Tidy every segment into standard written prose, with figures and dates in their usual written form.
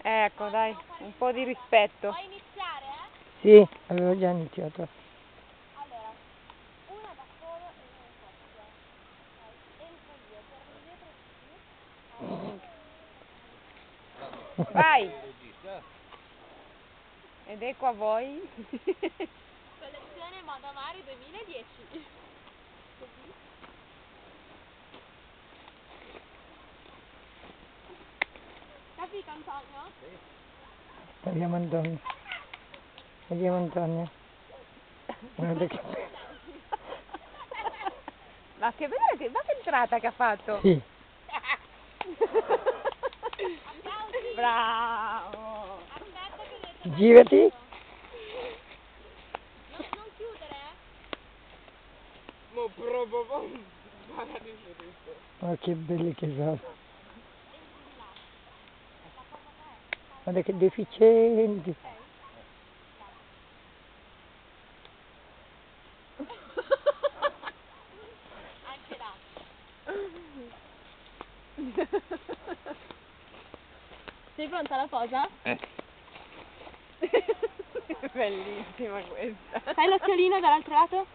Ecco, dai, un po' di rispetto. Vuoi iniziare, Sì, avevo già iniziato. Allora, una da solo e una in coppia. Entro io, torno dietro e Vai! Ed ecco a voi. Collezione Madamari 2010. Così. Capito, Antonio? Vediamo Antonio. Vediamo Antonio. Guarda che... Ma che bella, ma che entrata che ha fatto! Sì. Applausi. Bravo! Aspetta che devo... Girati. Non chiudere, Ma proprio Oh, che belli che sono. Entri di là. La cosa che è? Guarda che deficienti. Anche là. Sei pronta alla posa? Bellissima questa. Fai l'occhiolino dall'altro lato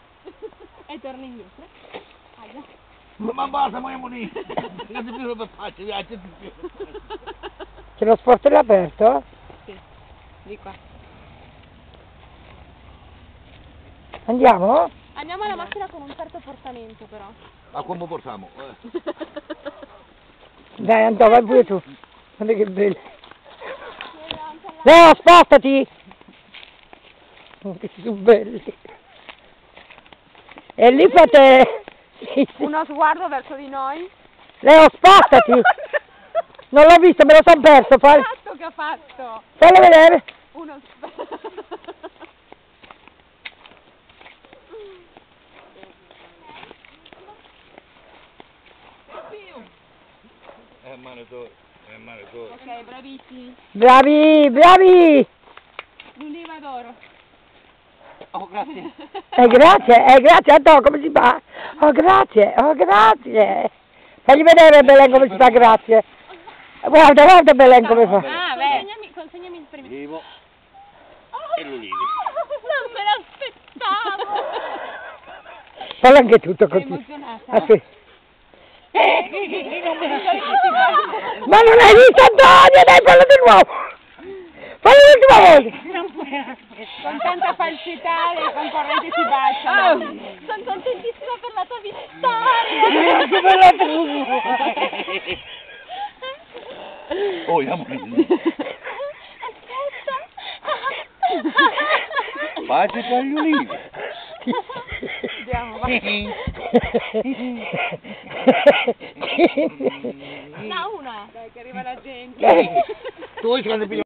e torni indietro. Aia. Ma basta, vogliamo lì! Non ti più per faccia, piace di più. C'è lo sportello aperto? Sì, di qua. Andiamo? Andiamo alla macchina con un certo portamento però. Ma come portiamo? Dai Antonio, vai pure tu. Guarda che belli. Leo, spostati! Oh, che sono belli. E lì fate... Sì, sì. Uno sguardo verso di noi. Leo, spostati! Non l'ho visto, me lo son perso. Fallo Fatto che ha fatto! vedere. Uno male tu. Ok, bravissimi. Bravi, bravi! L'uliva d'oro. Oh, grazie. Grazie, Antonio, come si fa? Oh, grazie. Fagli vedere Belen come si fa, grazie. Guarda Belen come fa. Ah, beh. Consegnami il primo. Vivo e l'ulivi. Non me l'aspettavo! Fallo anche tutto Sei così. emozionata? Ah, sì. Ma non hai visto Antonio? Dai, fallo di nuovo. Fallo l'ultima volta. Con tanta falsità i concorrenti si baciano. Sono contentissima per la tua vittoria! Che bella tu. Oh, andiamo lì. Aspetta! Baci per gli ulivi. Andiamo, vai. Da una! Dai, che arriva la gente. Tu vuoi che